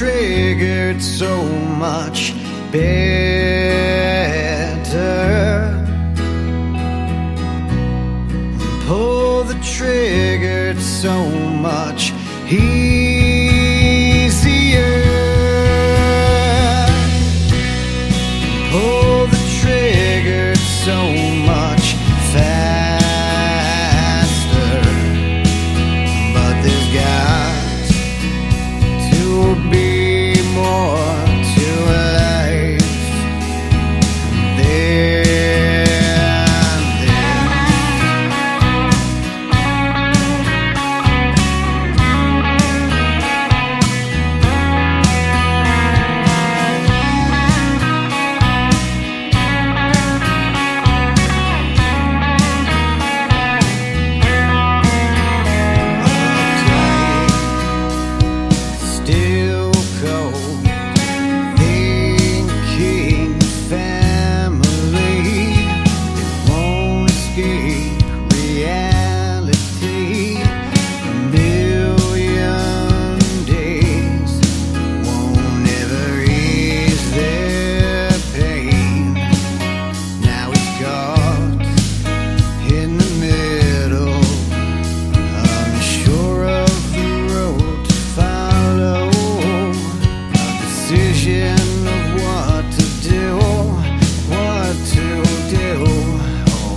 trigger, it's so much better. Pull the trigger, it's so much easier. Pull the trigger, it's so much faster. But there's got to be more to life than this. Still cold, thinking family, it won't escape reality. A million days won't ever ease their pain. Now it's caught in the middle, unsure of the road to follow, a decision of what to do, what to do. Oh,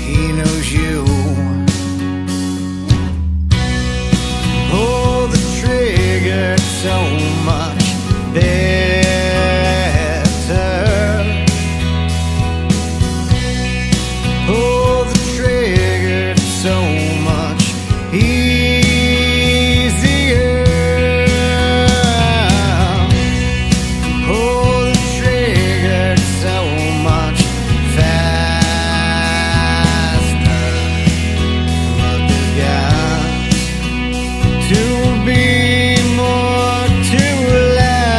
he knows you. Pull the trigger, so much better. Pull the trigger, so much easier. Pull the trigger, so much faster. But there's got to be more to life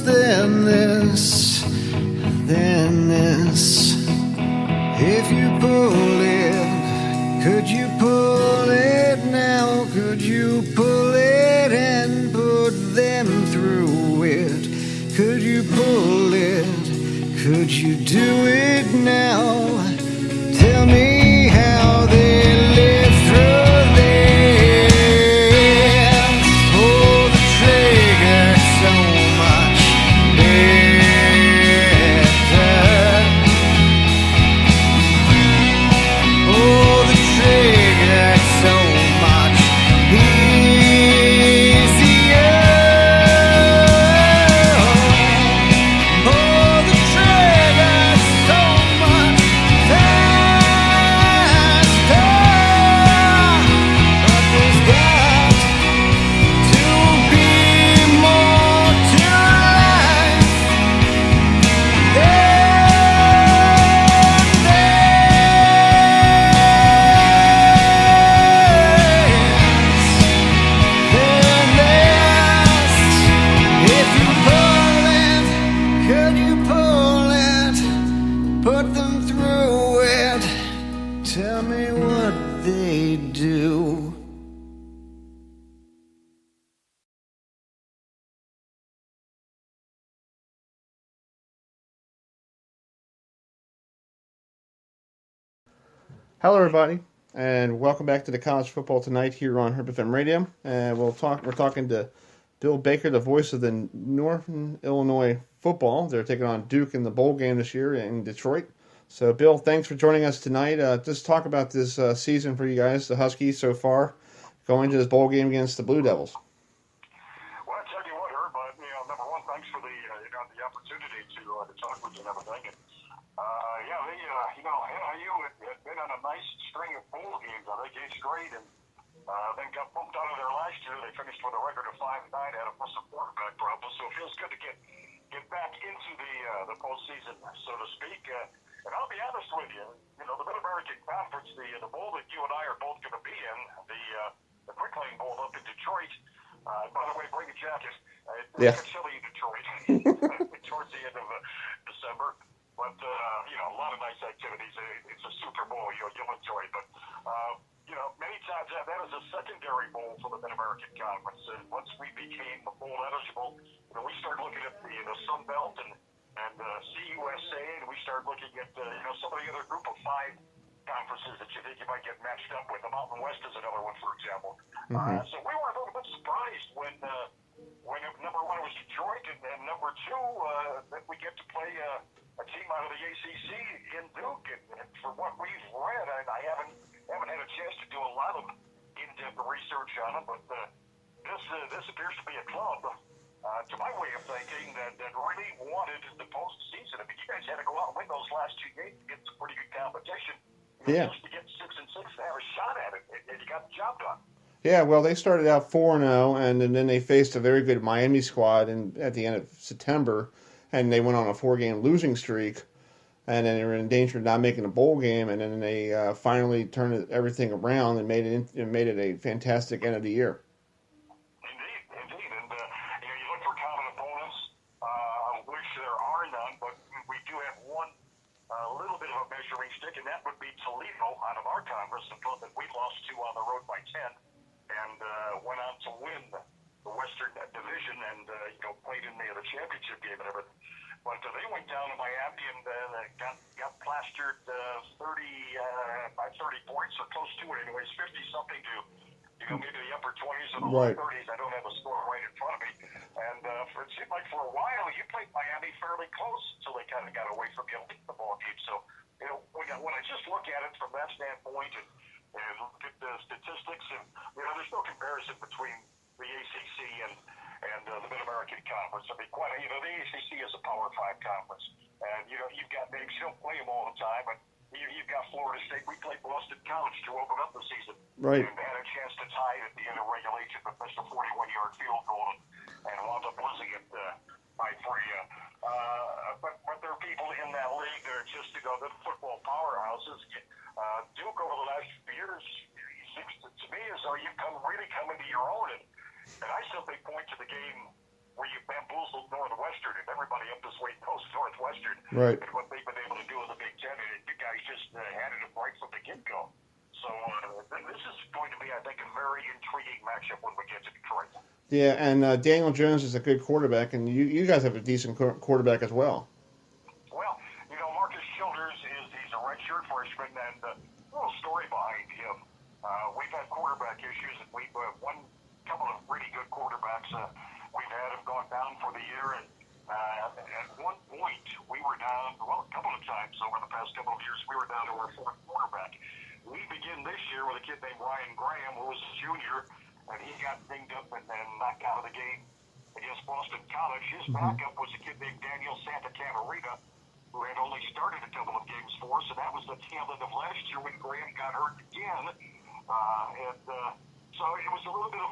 than this. If you pull it, could you pull it now? Could you pull it and put them through it? Could you pull it? Could you do it now? Tell me how they live through this. Pull the trigger, so much better. Pull the trigger, so much easier. Pull the trigger, so much faster. But there's got to be more to life than this. If you pull it, could you pull it? Put them through it. Tell me what they do. Hello, everybody, and welcome back to the College Football Tonight here on HerbFM Radio. And we're talking to Bill Baker, the voice of the Northern Illinois football. They're taking on Duke in the bowl game this year in Detroit. So, Bill, thanks for joining us tonight. Just talk about this season for you guys, the Huskies so far, going to this bowl game against the Blue Devils. Well, I tell you what, Herb, number one, thanks for the the opportunity to talk with you and everything. And NIU had been on a nice string of bowl games, I think 8 straight, and then got bumped out of there last year. They finished with a record of 5-9, had a plus quarterback problem, so it feels good to get back into the postseason, so to speak. And I'll be honest with you, the Mid-American Conference, the bowl that you and I are both going to be in, the Quick Lane Bowl up in Detroit. By the way, bring a jacket. It's chilly in Detroit towards the end of December. But, a lot of nice activities. It's a Super Bowl. You'll enjoy it. But, many times that is a secondary bowl for the Mid-American Conference. And once we became bowl eligible, we started looking at the Sun Belt and CUSA, and we started looking at, some of the other group of 5 conferences that you think you might get matched up with. The Mountain West is another one, for example. So we were a little bit surprised when number 1 was Detroit, and number 2 that we get to play a team out of the ACC in Duke. And for what we've read, I haven't had a chance to do a lot of in-depth research on them, but this appears to be a club, to my way of thinking, that really wanted the postseason. I mean, you guys had to go out and win those last 2 games to get some pretty good competition. Yeah. Just to get 6-6 to have a shot at it, and you got the job done. Yeah, well, they started out 4-0, and then they faced a very good Miami squad at the end of September, and they went on a 4-game losing streak, and then they were in danger of not making a bowl game, and then they finally turned everything around and made it a fantastic end of the year. Indeed, and you look for common opponents, of which there are none, but we do have one little bit of a measuring stick, and that would be Toledo out of our conference, the club that we lost to on the road by 10, and went on to win the Western Division and played in the championship game and everything. But they went down to Miami and got plastered 30 points, or close to it anyways, 50-something to maybe the upper 20s or the low 30s. I don't have a score right in front of me. And it seemed like for a while you played Miami fairly close until they kind of got away from you in the ball game. So, when I just look at it from that standpoint and look at the statistics, and there's no comparison between the ACC and the Mid-American Conference. I mean, the ACC is a Power 5 conference, and you've got names. You don't play them all the time, but you've got Florida State. We played Boston College to open up the season, right? And had a chance to tie it at the end of regulation, but missed a 41-yard field goal and wound up losing it by 3. But there are people in that league that are just the football powerhouses. Duke over the last few years seems to me as though you've really come into your own. And I simply point to the game where you bamboozled Northwestern, and everybody up this way knows Northwestern, right, and what they've been able to do in the Big Ten, and you guys just had it right from the get-go. So this is going to be, I think, a very intriguing matchup when we get to Detroit. Yeah, and Daniel Jones is a good quarterback, and you guys have a decent quarterback as well. Well, Marcus Childers he's a redshirt freshman, and a little story behind him. We've had quarterback issues, and we've won a couple of really good quarterbacks. We've had him gone down for the year, and at one point we were down, a couple of times over the past couple of years, we were down to our 4th quarterback. We begin this year with a kid named Ryan Graham, who was a junior, and he got dinged up and then knocked out of the game against Boston College. His backup was a kid named Daniel Santa-Catarina, who had only started a couple of games for us, and that was the tail end of last year when Graham got hurt again. So it was a little bit of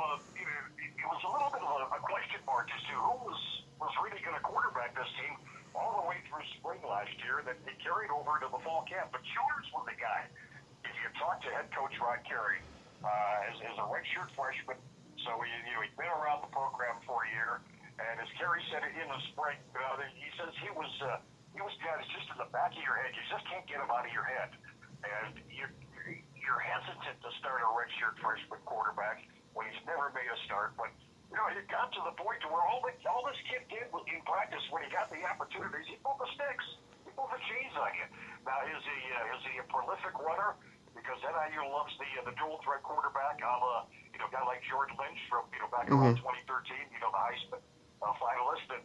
a question mark as to who was really going to quarterback this team all the way through spring last year. That they carried over to the fall camp. But Childers was the guy. If you talk to head coach Rod Carey, as a redshirt freshman, so he'd been around the program for a year, and as Carey said in the spring, he says he was guys just in the back of your head. You just can't get him out of your head, and you're hesitant to start a redshirt freshman quarterback when he's never made a start. But it got to the point where all this kid did in practice when he got the opportunities, he pulled the sticks, he pulled the chains on you. Now is he a prolific runner? Because NIU loves the dual threat quarterback, a guy like Jordan Lynch from back around 2013, the Heisman finalist, and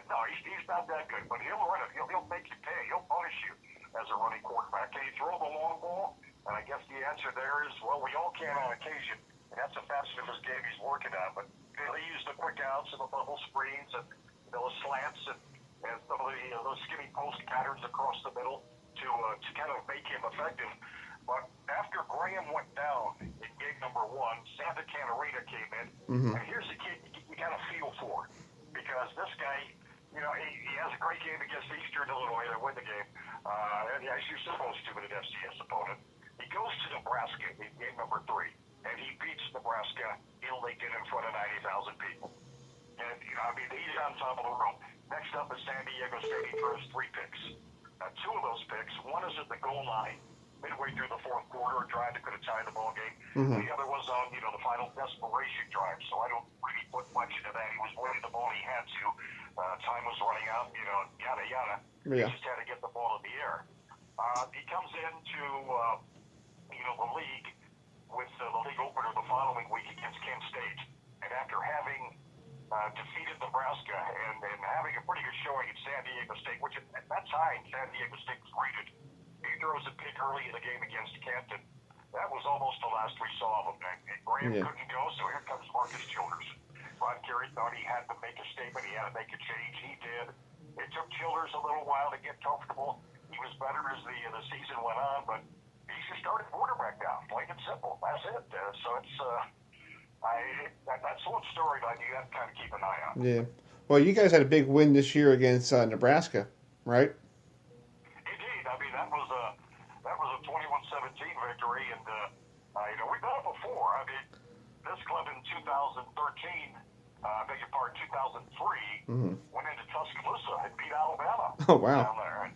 no, he's not that good, but he'll run it. He'll make you pay. He'll punish you as a running quarterback. Can he throw the long ball? And I guess the answer there is, well, we all can on occasion, and that's a facet of his game he's working on. But they use the quick outs and the bubble screens and those slants and some of those skinny post patterns across the middle to kind of make him effective. But after Graham went down in game number 1, Santa-Catarina came in, and here's the kid you got to feel for, because this guy, he has a great game against Eastern Illinois. They win the game, as you're supposed to with an FCS opponent. He goes to Nebraska in game number 3, and he beats Nebraska in Lincoln in front of 90,000 people. And, he's on top of the world. Next up is San Diego State. He throws 3 picks. two of those picks. One is at the goal line, midway through the fourth quarter, a drive that could have tied the ball game. Mm-hmm. The other was on, the final desperation drive. So I don't really put much into that. He was winning the ball he had to. Time was running out, yada, yada. Yeah. He just had to get the ball in the air. He comes into, the league with the league opener the following week against Kent State. And after having defeated Nebraska and having a pretty good showing at San Diego State, which at that time San Diego State was rated. He throws a pick early in the game against Kent, and that was almost the last we saw of him. And Graham couldn't go, so here comes Marcus Childers. Ron Carey thought he had to make a statement. He had to make a change. He did. It took Childers a little while to get comfortable. He was better as the season went on, but he's your starting quarterback now, plain and simple. That's it. So it's that's one storyline you have to kind of keep an eye on. Yeah. Well, you guys had a big win this year against Nebraska, right? Indeed. I mean, that was a 21-17 victory, and we've done it before. I mean, this club in 2013, beg your pardon, 2003, went into Tuscaloosa and beat Alabama. Oh, wow. Down there, and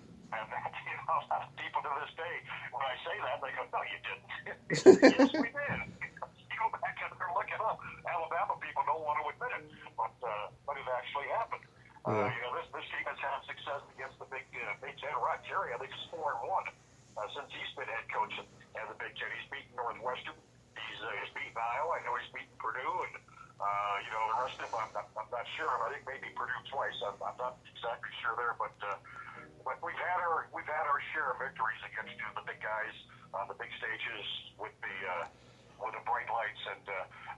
people to this day, when I say that, they go, "No, you didn't." Yes, we did. You go back and look it up. Alabama people don't want to admit it, but it actually happened. This team has had success against the Big Ten. Rod Carey, I think, is 4-1 since he's been head coach in the Big Ten. He's beaten Northwestern. He's beaten Iowa. I know he's beaten Purdue, and the rest of them, I'm not sure. I think maybe Purdue twice. I'm not exactly sure there, but we've had our share of victories against the big guys on the big stages with the bright lights. And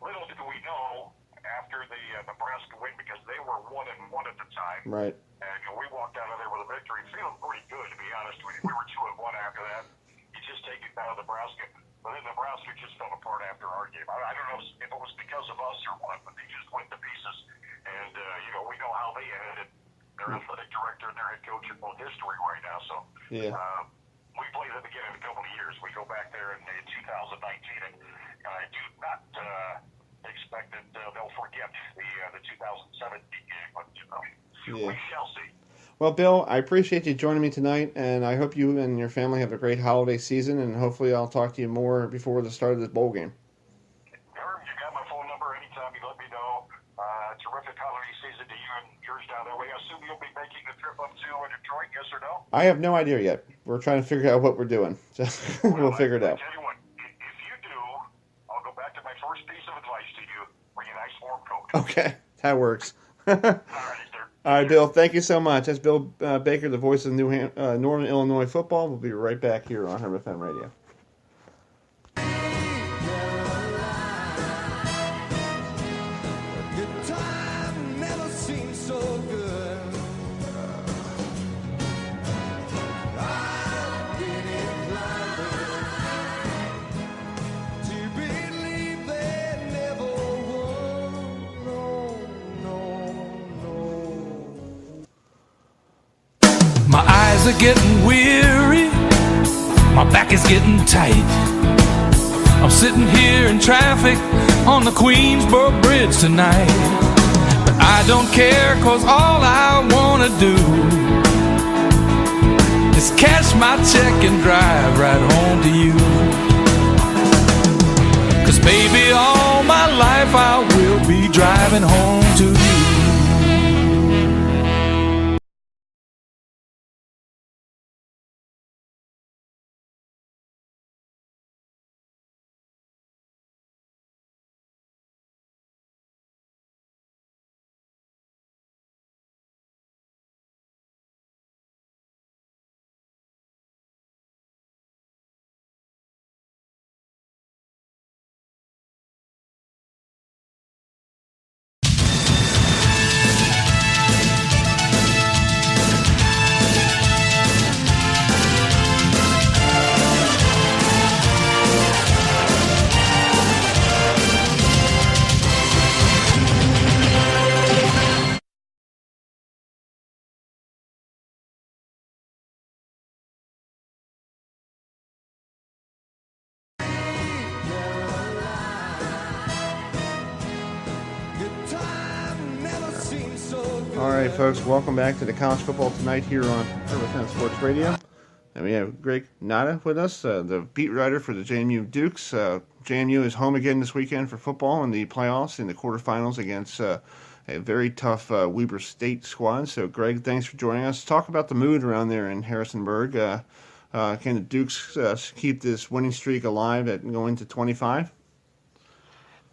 little did we know after the Nebraska win, because they were 1-1 at the time. Right. And we walked out of there with a victory, feeling pretty good, to be honest with you. We were 2-1 after that. You just take it down to Nebraska. But then Nebraska just fell apart after our game. I don't know if it was because of us or what, but they just went to pieces. And, we know how they ended. Their athletic director and their head coach are both history right now. So Yeah. We play them again in a couple of years. We go back there in 2019, and I do not expect that they'll forget the 2017 game, but we shall see. Well, Bill, I appreciate you joining me tonight, and I hope you and your family have a great holiday season, and hopefully I'll talk to you more before the start of this bowl game. Herb, you got my phone number. Anytime you let me know. Terrific holiday season to you and yours down there. I assume you'll be making the trip up to Detroit, yes or no? I have no idea yet. We're trying to figure out what we're doing. We'll figure it out. I tell you what, if you do, I'll go back to my first piece of advice to you. Bring a nice warm coat. Okay, that works. All right, sir. All right, Bill, thank you so much. That's Bill Baker, the voice of Northern Illinois football. We'll be right back here on HerbFM Radio. My eyes are getting weary, my back is getting tight. I'm sitting here in traffic on the Queensboro Bridge tonight. But I don't care, cause all I wanna do is cash my check and drive right home to you. Cause baby, all my life I will be driving home to you. All right, folks, welcome back to the College Football Tonight here on HerbFM Sports Radio. And we have Greg Nada with us, the beat writer for the JMU Dukes. JMU is home again this weekend for football in the playoffs in the quarterfinals against a very tough Weber State squad. So, Greg, thanks for joining us. Talk about the mood around there in Harrisonburg. Can the Dukes keep this winning streak alive at going to 25?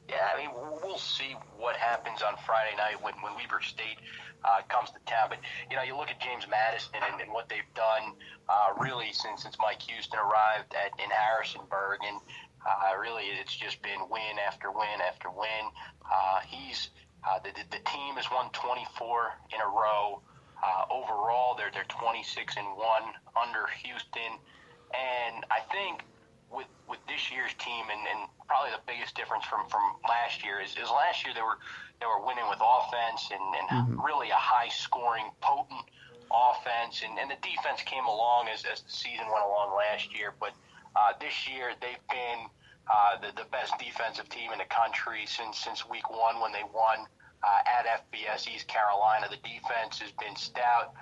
Yeah, I mean, we'll see what happens on Friday night when Weber State comes to town. But, you look at James Madison and what they've done really since Mike Houston arrived in Harrisonburg. And really it's just been win after win after win. The team has won 24 in a row. Overall, they're 26-1 under Houston. And I think with this year's team and probably the biggest difference from last year is last year they were winning with offense and really a high scoring, potent offense, and the defense came along as the season went along last year. But this year they've been the best defensive team in the country since week one when they won at FBS East Carolina. The defense has been stout.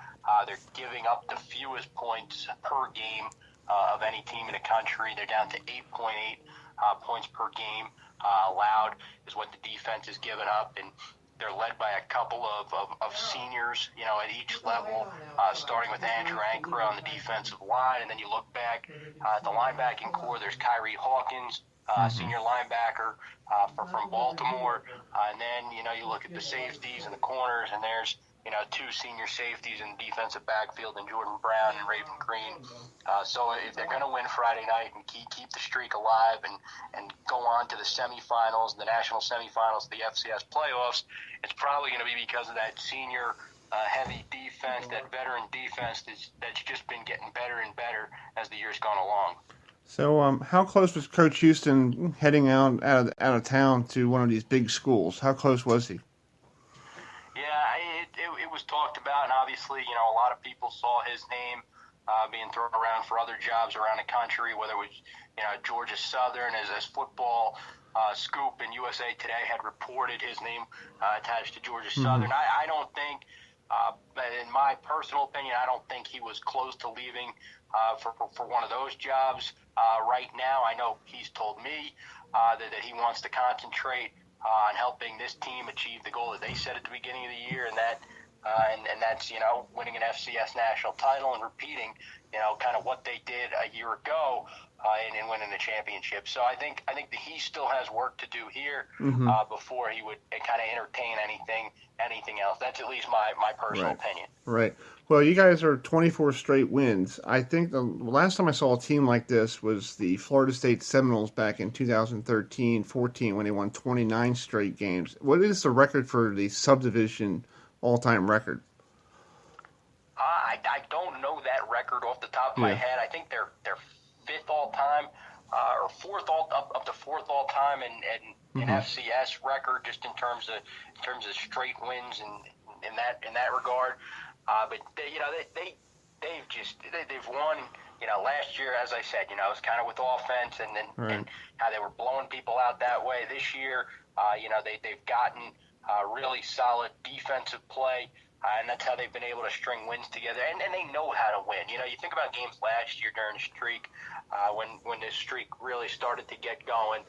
They're giving up the fewest points per game of any team in the country. They're down to 8.8 points per game allowed is what the defense has given up, and they're led by a couple of seniors, at each level, starting with Andrew Ankara on the defensive line, and then you look back at the linebacking core. There's Kyrie Hawkins, senior linebacker from Baltimore, and then you look at the safeties and the corners, and there's two senior safeties in the defensive backfield, and Jordan Brown and Raven Green. So if they're going to win Friday night and keep the streak alive and go on to the semifinals, the national semifinals, the FCS playoffs, it's probably going to be because of that senior heavy defense, that veteran defense that's just been getting better and better as the year's gone along. So how close was Coach Houston heading out of town to one of these big schools? How close was he? It was talked about, and obviously, a lot of people saw his name being thrown around for other jobs around the country, whether it was, Georgia Southern as football. Scoop and USA Today had reported his name attached to Georgia Southern. I don't think, in my personal opinion, I don't think he was close to leaving for one of those jobs right now. I know he's told me that he wants to concentrate on helping this team achieve the goal that they set at the beginning of the year, and that's winning an FCS national title and repeating kind of what they did a year ago and winning the championship. So I think that he still has work to do here before he would kind of entertain anything else. That's at least my personal opinion. Right. Well, you guys are 24 straight wins. I think the last time I saw a team like this was the Florida State Seminoles back in 2013-14 when they won 29 straight games. What is the record for the subdivision all-time record? I don't know that record off the top of my head. I think they're fifth all-time or fourth all-time in FCS record, just in terms of straight wins and in that regard. But they've won. Last year, as I said, it was kind of with offense and how they were blowing people out that way. This year, they've gotten really solid defensive play, and that's how they've been able to string wins together. And they know how to win. You think about games last year during the streak, when this streak really started to get going.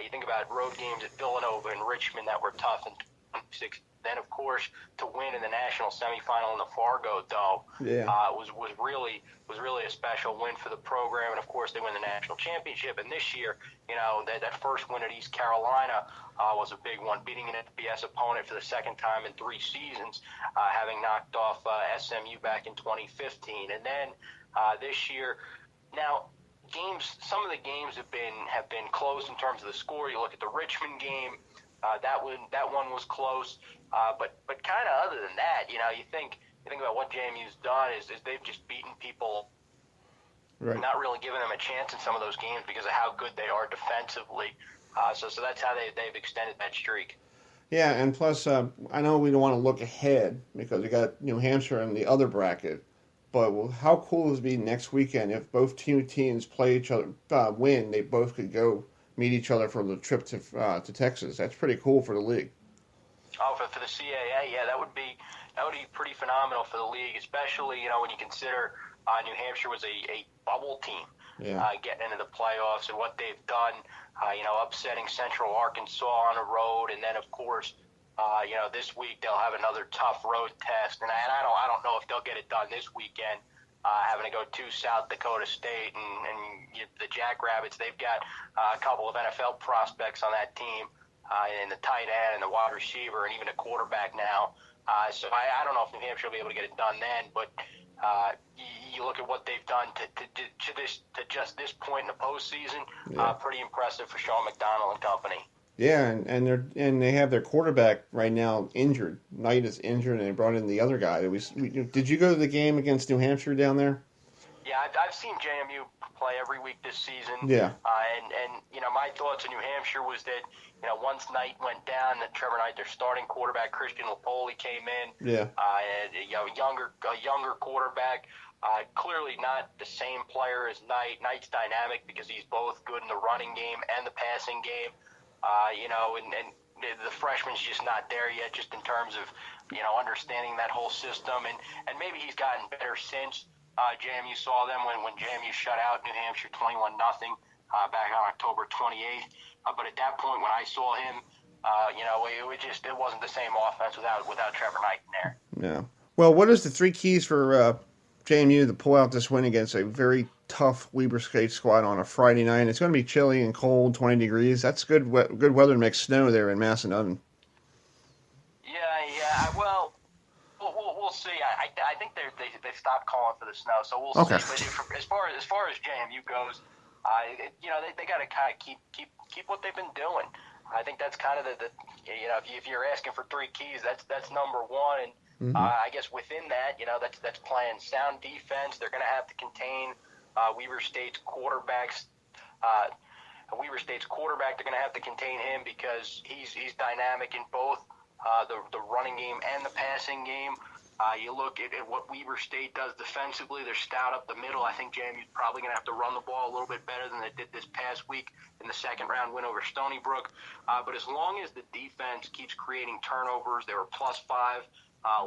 You think about road games at Villanova and Richmond that were tough in 2016. Then, of course, to win in the national semifinal in the Fargo Dome was really a special win for the program. And, of course, they win the national championship. And this year, that first win at East Carolina was a big one, beating an FBS opponent for the second time in 3 seasons, having knocked off SMU back in 2015. And then this year, now, some of the games have been close in terms of the score. You look at the Richmond game. That one was close, but kind of other than that, you think about what JMU's done is they've just beaten people, not really giving them a chance in some of those games because of how good they are defensively. So that's how they've extended that streak. Yeah, and plus, I know we don't want to look ahead because we got New Hampshire in the other bracket, but how cool would it be next weekend if both teams play each other, win, they both could go meet each other for the trip to Texas. That's pretty cool for the league. Oh, for the CAA, yeah, that would be pretty phenomenal for the league, especially when you consider New Hampshire was a bubble team getting into the playoffs and what they've done, upsetting Central Arkansas on the road, and then of course, this week they'll have another tough road test, and I don't know if they'll get it done this weekend. Having to go to South Dakota State and the Jackrabbits, they've got a couple of NFL prospects on that team. And the tight end and the wide receiver and even a quarterback now. So I don't know if New Hampshire will be able to get it done then, but you look at what they've done to just this point in the postseason, pretty impressive for Sean McDonald and company. Yeah, and they have their quarterback right now injured. Knight is injured, and they brought in the other guy. Did you go to the game against New Hampshire down there? Yeah, I've seen JMU play every week this season. Yeah. And my thoughts in New Hampshire was that, once Knight went down, that Trevor Knight, their starting quarterback, Christian Lapoli, came in. Yeah. A younger quarterback. Clearly not the same player as Knight. Knight's dynamic because he's both good in the running game and the passing game. And the freshman's just not there yet, just in terms of, understanding that whole system. And maybe he's gotten better since. JMU saw them when JMU shut out New Hampshire 21-0 back on October 28th. But at that point, when I saw him, it wasn't the same offense without Trevor Knight in there. Yeah. Well, what is the three keys for JMU to pull out this win against a very tough Weber State squad on a Friday night? It's going to be chilly and cold, 20 degrees. That's good weather to make snow there in Macedon. Yeah. Well, we'll see. I think they stopped calling for the snow, so we'll see. But as far as JMU goes, they got to kind of keep what they've been doing. I think that's kind of the if you're asking for three keys, that's number one. And I guess within that, that's playing sound defense. They're going to have to contain Weber State's quarterbacks. Weber State's quarterback, they're going to have to contain him because he's dynamic in both the running game and the passing game. You look at what Weber State does defensively. They're stout up the middle. I think JMU's probably going to have to run the ball a little bit better than they did this past week in the second round win over Stony Brook. But as long as the defense keeps creating turnovers, they were +5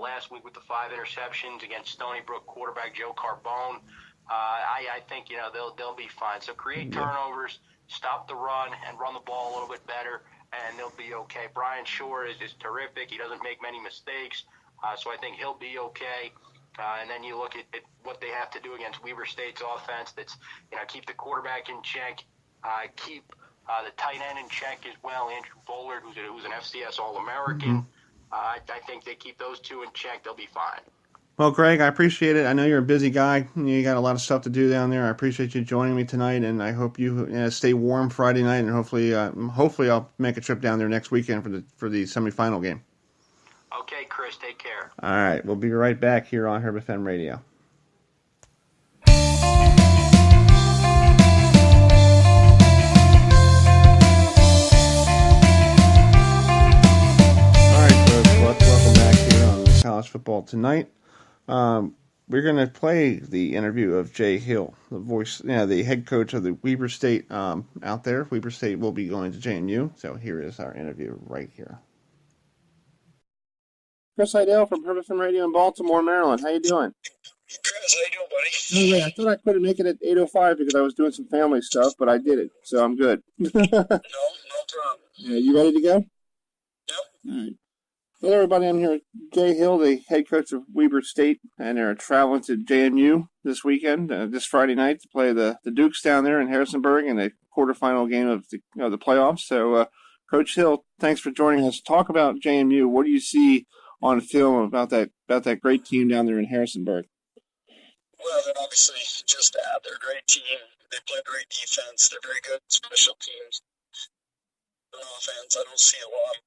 last week with the 5 interceptions against Stony Brook quarterback Joe Carbone. I think they'll be fine. So create turnovers, stop the run, and run the ball a little bit better, and they'll be okay. Brian Shore is terrific. He doesn't make many mistakes. So I think he'll be okay. And then you look at what they have to do against Weber State's offense. That's keep the quarterback in check, keep the tight end in check as well. Andrew Bullard, who's an FCS All-American. I think they keep those two in check. They'll be fine. Well, Greg, I appreciate it. I know you're a busy guy. You got a lot of stuff to do down there. I appreciate you joining me tonight, and I hope you stay warm Friday night. And hopefully I'll make a trip down there next weekend for the semifinal game. Okay, Chris, take care. All right, we'll be right back here on HerbFM Radio. All right, folks, welcome back here on College Football Tonight. We're going to play the interview of Jay Hill, the voice, the head coach of the Weber State out there. Weber State will be going to JMU, so here is our interview right here. Chris Heidel from HerbFM Radio in Baltimore, Maryland. How you doing? Chris, how you doing, buddy? I thought I couldn't make it at 8:05 because I was doing some family stuff, but I did it, so I'm good. No problem. Yeah, you ready to go? Yep. All right. Hello, everybody. I'm here with Jay Hill, the head coach of Weber State, and they're traveling to JMU this weekend, this Friday night, to play the Dukes down there in Harrisonburg in the quarterfinal game of the playoffs. So, Coach Hill, thanks for joining us. Talk about JMU. What do you see on film about that great team down there in Harrisonburg? Well, they're obviously just that. They're a great team. They play great defense. They're very good special teams. On offense, I don't see a lot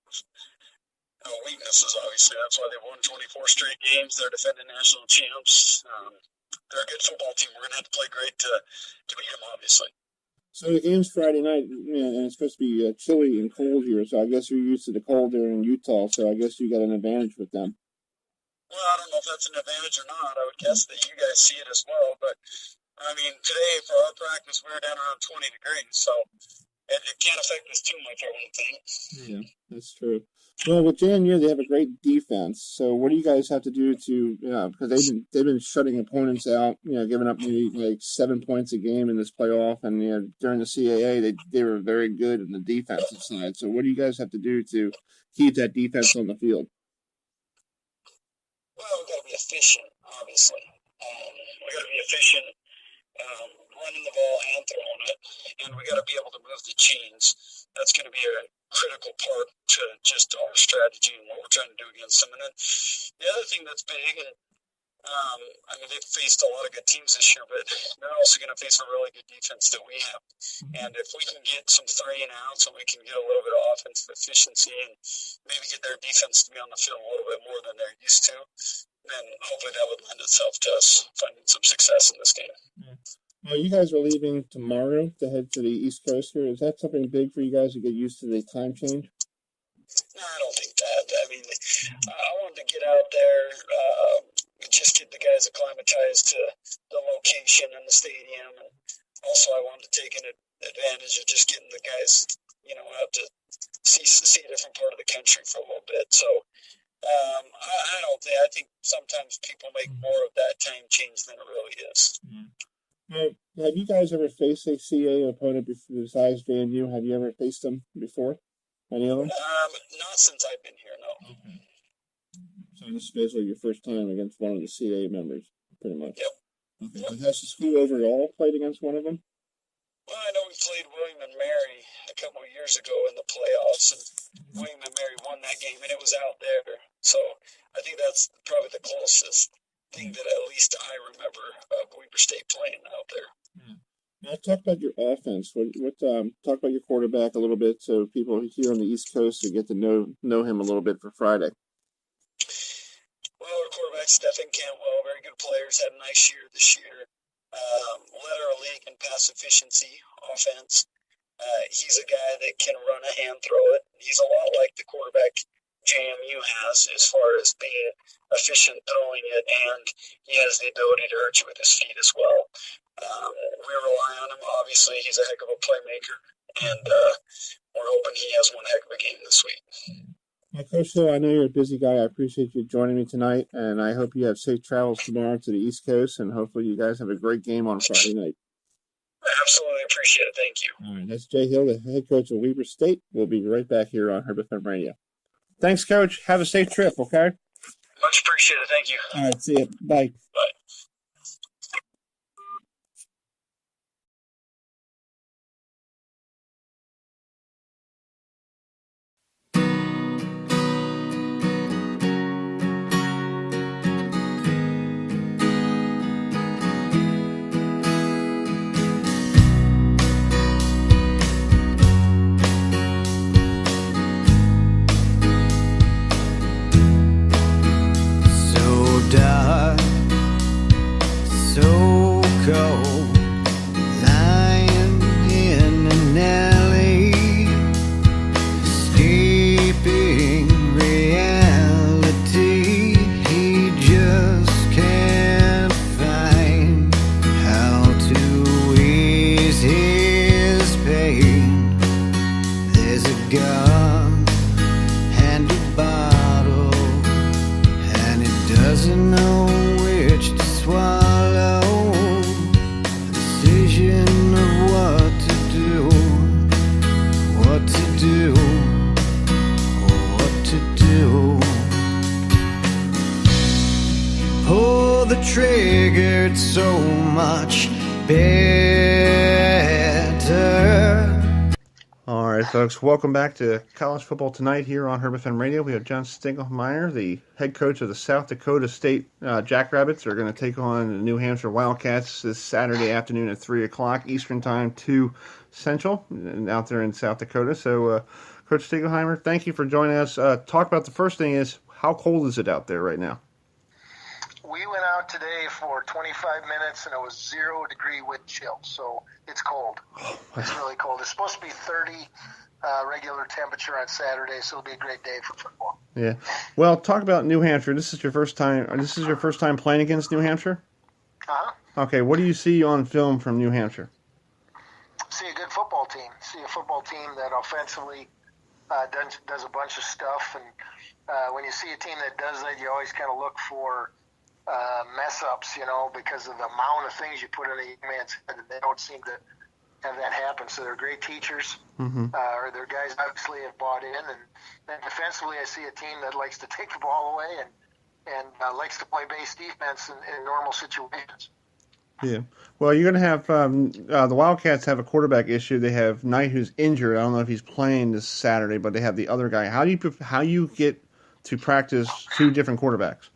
of weaknesses, obviously. That's why they've won 24 straight games. They're defending national champs. They're a good football team. We're going to have to play great to beat them, obviously. So the game's Friday night, and it's supposed to be chilly and cold here, so I guess you're used to the cold there in Utah, so I guess you got an advantage with them. Well, I don't know if that's an advantage or not. I would guess that you guys see it as well. But, I mean, today for our practice, we were down around 20 degrees. So, it can't affect us too much, I wouldn't think. Yeah, that's true. Well, with JMU, they have a great defense. So, what do you guys have to do to, because they've been shutting opponents out, giving up maybe like 7 points a game in this playoff, and during the CAA, they were very good in the defensive side. So, what do you guys have to do to keep that defense on the field? Well, we've got to be efficient, obviously. We've got to be efficient running the ball and throwing it, and we got to be able to move the chains. That's going to be a critical part to just our strategy and what we're trying to do against them. And then the other thing that's big, and I mean, they've faced a lot of good teams this year, but they're also going to face a really good defense that we have. And if we can get some 3 and outs and we can get a little bit of offensive efficiency and maybe get their defense to be on the field a little bit more than they're used to, then hopefully that would lend itself to us finding some success in this game. Yeah. Well, you guys are leaving tomorrow to head to the East Coast here. Is that something big for you guys to get used to the time change? No, I don't think that. I mean, I wanted to get out there, just get the guys acclimatized to the location and the stadium. And also I wanted to take an advantage of just getting the guys, out to see a different part of the country for a little bit. So I think sometimes people make more of that time change than it really is. Mm-hmm. Have you guys ever faced a CA opponent besides JMU? Have you ever faced them before? Any of them? Not since I've been here, no. Okay. So this is basically your first time against one of the CA members, pretty much. Yep. Okay. But has the school overall played against one of them? Well, I know we played William and Mary a couple of years ago in the playoffs, and William and Mary won that game, and it was out there. So I think that's probably the closest thing that at least I remember of Weber State playing out there. Yeah. Now talk about your offense. Talk about your quarterback a little bit, so people here on the East Coast get to know him a little bit for Friday. Well, our quarterback Stephen Cantwell, very good players, had a nice year this year. Led our league in pass efficiency offense. He's a guy that can run a hand throw it. He's a lot like the quarterback JMU has as far as being efficient throwing it, and he has the ability to hurt you with his feet as well. We rely on him. Obviously, he's a heck of a playmaker, and we're hoping he has one heck of a game this week. Well, Coach Hill, I know you're a busy guy. I appreciate you joining me tonight, and I hope you have safe travels tomorrow to the East Coast, and hopefully you guys have a great game on Friday night. I absolutely appreciate it. Thank you. All right, that's Jay Hill, the head coach of Weber State. We'll be right back here on HerbFM Radio. Thanks, Coach. Have a safe trip, okay? Much appreciated. Thank you. All right, see you. Bye. Bye. Dark, so cold, lying in an alley, escaping reality. He just can't find how to ease his pain. There's a gun and a bottle, and it doesn't know which to swallow. A decision of what to do, what to do, what to do. Pull the trigger, it's so much better. All right, folks, welcome back to College Football Tonight here on HerbFM Radio. We have John Stingelmeyer, the head coach of the South Dakota State Jackrabbits. They're going to take on the New Hampshire Wildcats this Saturday afternoon at 3 o'clock Eastern Time, 2 Central, and out there in South Dakota. So, Coach Stingelmeyer, thank you for joining us. Talk about the first thing is, how cold is it out there right now? We went out today for 25 minutes, and it was 0-degree wind chill, so it's cold. It's really cold. It's supposed to be 30 regular temperature on Saturday, so it'll be a great day for football. Yeah. Well, talk about New Hampshire. This is your first time. This is your first time playing against New Hampshire? Uh-huh. Okay. What do you see on film from New Hampshire? See a good football team. See a football team that offensively does a bunch of stuff, and when you see a team that does that, you always kind of look for mess ups, because of the amount of things you put in a young man's head, and they don't seem to have that happen. So they're great teachers, or their guys obviously have bought in, and defensively, I see a team that likes to take the ball away and likes to play base defense in normal situations. Yeah. Well, you're going to have the Wildcats have a quarterback issue. They have Knight, who's injured. I don't know if he's playing this Saturday, but they have the other guy. How you get to practice two different quarterbacks?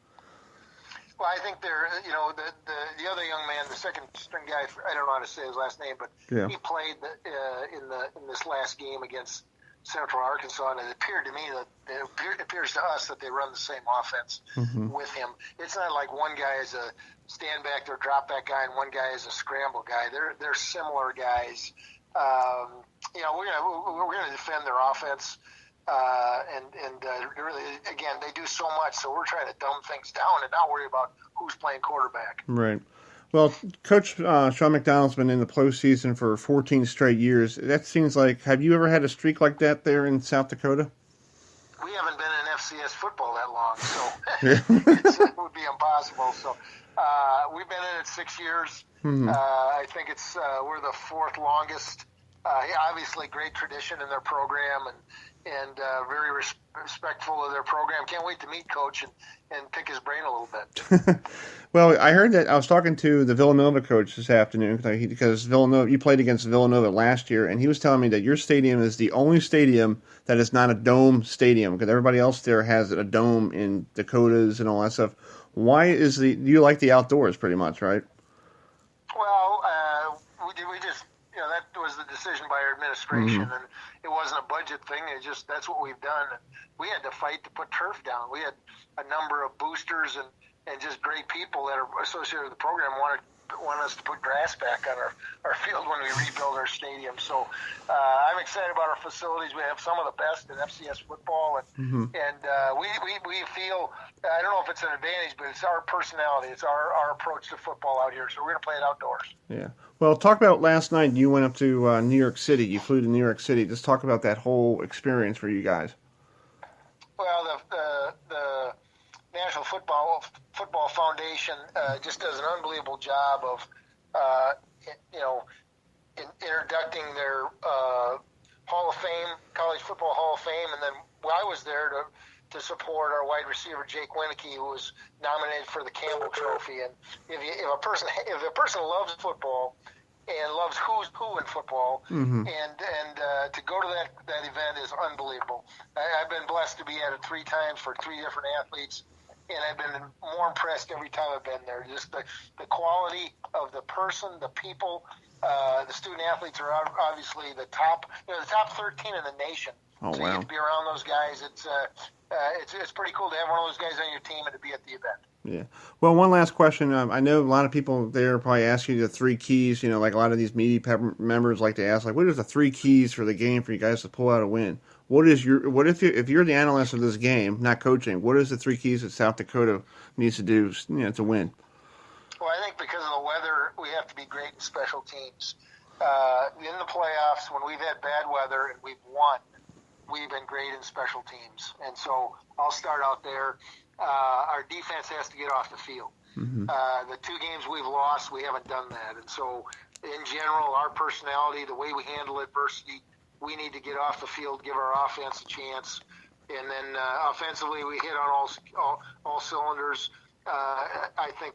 Well, I think they're, the other young man, the second string guy, I don't know how to say his last name, but he played in this last game against Central Arkansas, and it appeared to me it appears to us that they run the same offense with him. It's not like one guy is a stand back or drop back guy and one guy is a scramble guy. They're similar guys. We're gonna defend their offense, and really, again, they do so much. So we're trying to dumb things down and not worry about who's playing quarterback. Right. Well, Coach Sean McDonald's been in the postseason for 14 straight years. That seems like, have you ever had a streak like that there in South Dakota? We haven't been in FCS football that long, so it would be impossible. So we've been in it 6 years. I think we're the fourth longest. Obviously, great tradition in their program and very respectful of their program. Can't wait to meet Coach and pick his brain a little bit. Well, I heard that I was talking to the Villanova coach this afternoon because Villanova, you played against Villanova last year, and he was telling me that your stadium is the only stadium that is not a dome stadium because everybody else there has a dome in Dakotas and all that stuff. Why you like the outdoors pretty much, right? Well, we just that was the decision by our administration, and it wasn't a budget thing. That's what we've done. And we had to fight to put turf down. We had a number of boosters and just great people that are associated with the program want us to put grass back on our field when we rebuild our stadium. So I'm excited about our facilities. We have some of the best in FCS football, and we feel, I don't know if it's an advantage, but it's our personality. It's our approach to football out here. So we're going to play it outdoors. Yeah. Well, talk about last night. You went up to New York City. You flew to New York City. Just talk about that whole experience for you guys. Well, the National Football Foundation just does an unbelievable job of, introducing their Hall of Fame, College Football Hall of Fame, and then I was there to support our wide receiver Jake Wieneke, who was nominated for the Campbell Trophy. And if a person loves football and loves who's who in football, and to go to that event is unbelievable. I've been blessed to be at it 3 times for 3 different athletes, and I've been more impressed every time I've been there. Just the quality of the person, the people, the student athletes are obviously the top 13 in the nation. Oh, so wow. you get to be around those guys. It's pretty cool to have one of those guys on your team and to be at the event. Yeah. Well, one last question. I know a lot of people there probably ask you the 3 keys. Like a lot of these media members like to ask, like, what are the 3 keys for the game for you guys to pull out a win? If you're the analyst of this game, not coaching, what is the 3 keys that South Dakota needs to do, to win? Well, I think because of the weather, we have to be great in special teams. In the playoffs, when we've had bad weather and we've won, we've been great in special teams. And so I'll start out there. Our defense has to get off the field. The 2 games we've lost, we haven't done that. And so in general, our personality, the way we handle adversity, we need to get off the field, give our offense a chance. And then offensively, we hit on all cylinders. I think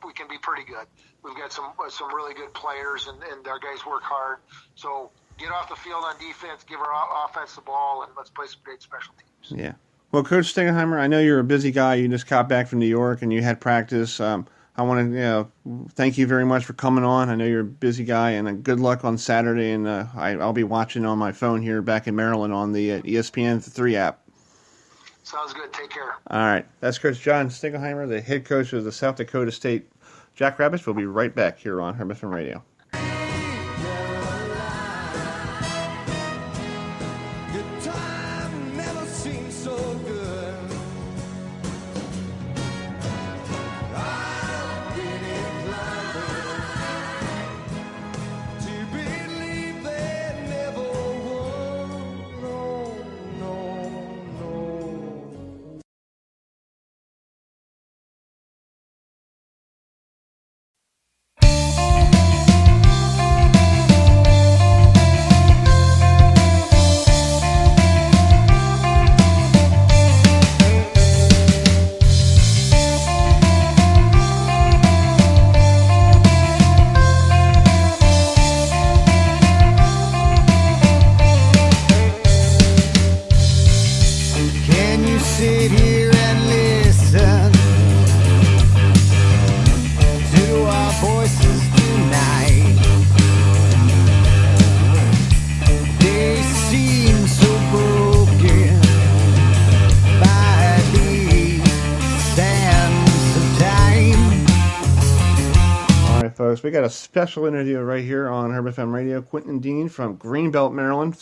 we can be pretty good. We've got some really good players, and our guys work hard. So get off the field on defense, give our offense the ball, and let's play some great special teams. Yeah. Well, Coach Stingheimer, I know you're a busy guy. You just got back from New York, and you had practice. I want to thank you very much for coming on. I know you're a busy guy, and good luck on Saturday. And I'll be watching on my phone here back in Maryland on the ESPN 3 app. Sounds good. Take care. All right. That's Coach John Stingheimer, the head coach of the South Dakota State Jackrabbits. We'll be right back here on HerbFM Radio. folks. We got a special interview right here on HerbFM Radio. Quentin Dean from Greenbelt, Maryland,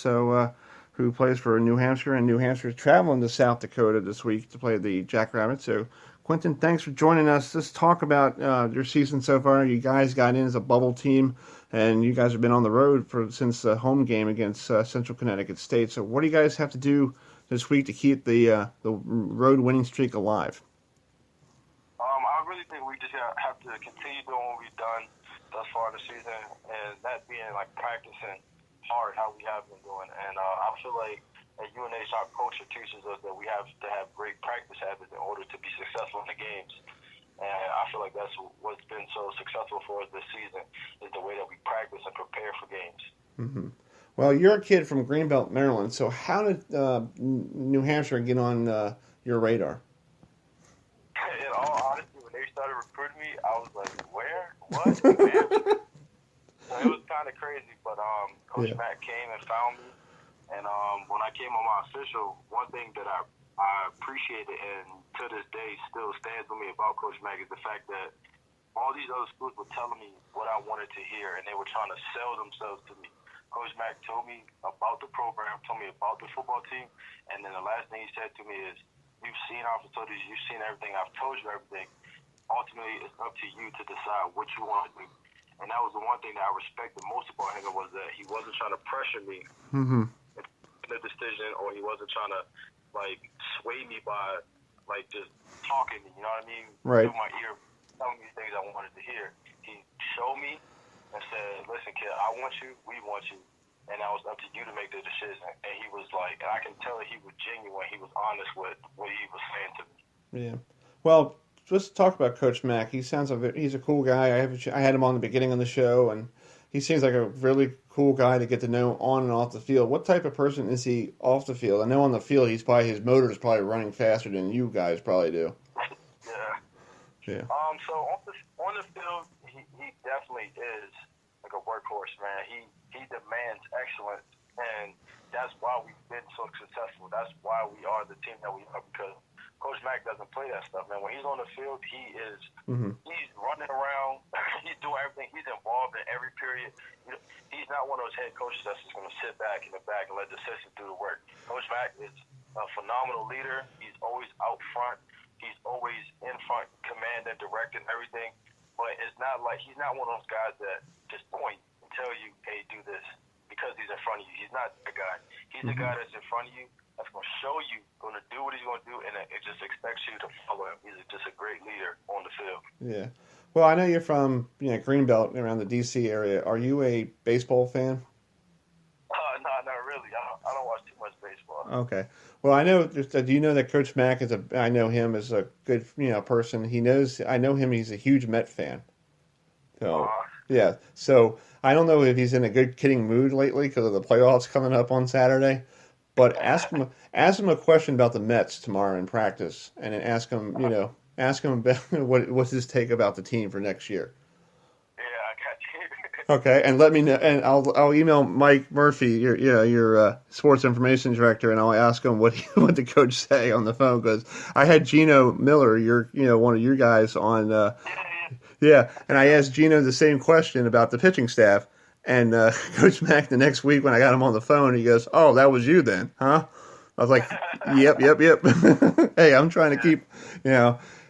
who plays for New Hampshire, and New Hampshire is traveling to South Dakota this week to play the Jackrabbits. So, Quentin, thanks for joining us. Let's talk about your season so far. You guys got in as a bubble team, and you guys have been on the road since the home game against Central Connecticut State. So, what do you guys have to do this week to keep the road winning streak alive? I really think we just have to continue doing what we've done thus far this season, and that being like practicing hard how we have been doing. And I feel like at UNH, our culture teaches us that we have to have great practice habits in order to be successful in the games. And I feel like that's what's been so successful for us this season, is the way that we practice and prepare for games. Mm-hmm. Well, you're a kid from Greenbelt, Maryland. So how did New Hampshire get on your radar? In all honesty, when they started recruiting me, I was like, where? What? So it was kind of crazy, but Coach Mack came and found me. And when I came on my official, one thing that I appreciated and to this day still stands with me about Coach Mack is the fact that all these other schools were telling me what I wanted to hear, and they were trying to sell themselves to me. Coach Mack told me about the program, told me about the football team, and then the last thing he said to me is, you've seen our facilities, you've seen everything, I've told you everything. Ultimately, it's up to you to decide what you want to do. And that was the one thing that I respected most about him, was that he wasn't trying to pressure me in the decision, or he wasn't trying to, like, sway me by, like, just talking, you know what I mean? Right. Through my ear, telling me things I wanted to hear. He showed me and said, listen, kid, I want you, we want you, and that was up to you to make the decision. And he was like, and I can tell that he was genuine, he was honest with what he was saying to me. Yeah. Well, let's talk about Coach Mack. He sounds like he's a cool guy. I had him on the beginning of the show, and he seems like a really cool guy to get to know on and off the field. What type of person is he off the field? I know on the field his motor is probably running faster than you guys probably do. Yeah. So on the field, he definitely is like a workhorse, man. He demands excellence, and that's why we've been so successful. That's why we are the team that we are, because Coach Mack doesn't play that stuff, man. When he's on the field, he is he's running around, he's doing everything, he's involved in every period. You know, he's not one of those head coaches that's just going to sit back in the back and let the assistant do the work. Coach Mack is a phenomenal leader. He's always out front. He's always in front, commanding, directing everything. But it's not like he's not one of those guys that just point and tell you, hey, do this, because he's in front of you. He's not the guy. He's the guy that's in front of you, that's going to show you, going to do what he's going to do, and it just expects you to follow him. He's just a great leader on the field. Yeah. Well, I know you're from Greenbelt, around the D.C. area. Are you a baseball fan? No, not really. I don't watch too much baseball. Okay. Well, I know. Do you know that Coach Mack I know him as a good person. I know him. He's a huge Met fan. So yeah. So I don't know if he's in a good kidding mood lately because of the playoffs coming up on Saturday. But ask him a question about the Mets tomorrow in practice, and then ask him about what's his take about the team for next year. Yeah, I got you. Okay, and let me know, and I'll email Mike Murphy, your sports information director, and I'll ask him what the coach say on the phone, because I had Gino Miller, one of your guys on. And I asked Gino the same question about the pitching staff. And Coach Mack, the next week when I got him on the phone, he goes, "Oh, that was you then, huh?" I was like, "Yep." Hey, I'm trying to keep,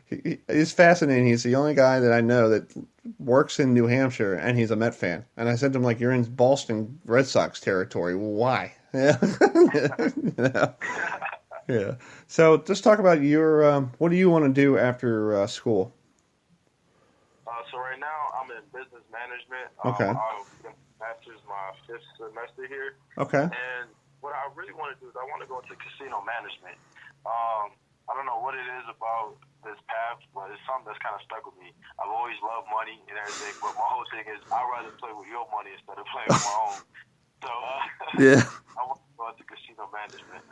it's fascinating. He's the only guy that I know that works in New Hampshire, and he's a Met fan. And I said to him, like, "You're in Boston Red Sox territory. Why?" Yeah. Yeah. So just talk about your, what do you want to do after school? So right now I'm in business management. Okay. Master's my 5th semester here. Okay. And what I really want to do is I want to go into casino management. I don't know what it is about this path, but it's something that's kind of stuck with me. I've always loved money and everything, but my whole thing is I'd rather play with your money instead of playing with my own. So I want to go into casino management.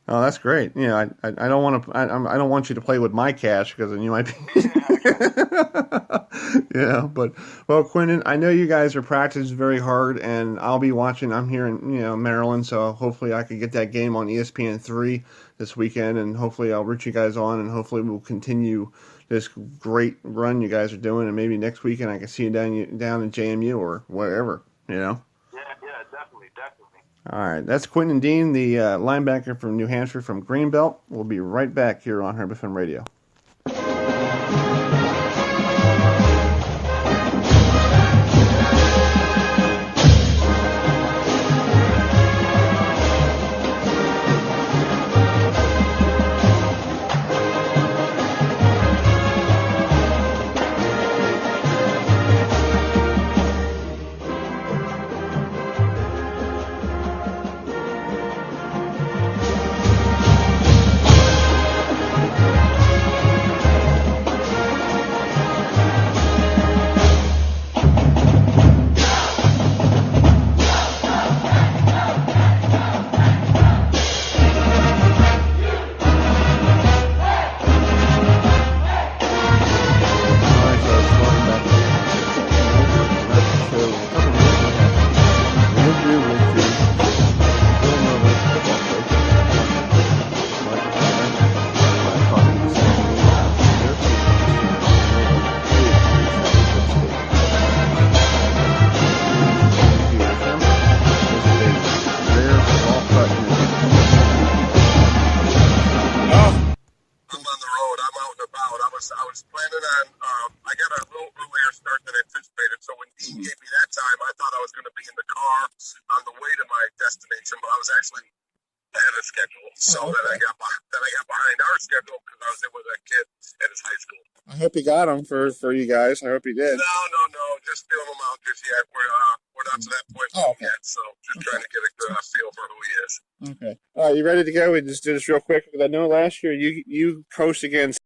Oh, that's great. I don't want to. I don't want you to play with my cash because then you might be. Yeah, but well, Quentin, I know you guys are practicing very hard, and I'll be watching. I'm here in Maryland, so hopefully I can get that game on ESPN3 this weekend, and hopefully I'll root you guys on, and hopefully we'll continue this great run you guys are doing, and maybe next weekend I can see you down in JMU or wherever. Yeah, definitely. All right, that's Quentin Dean, the linebacker from New Hampshire from Greenbelt. We'll be right back here on HerbFM Radio. I hope he got him for you guys. I hope he did. No. Just feeling him out just yet. We're not to that point yet, so just trying to get a good feel for who he is. Okay. All right, you ready to go? We just do this real quick because I know last year you coached against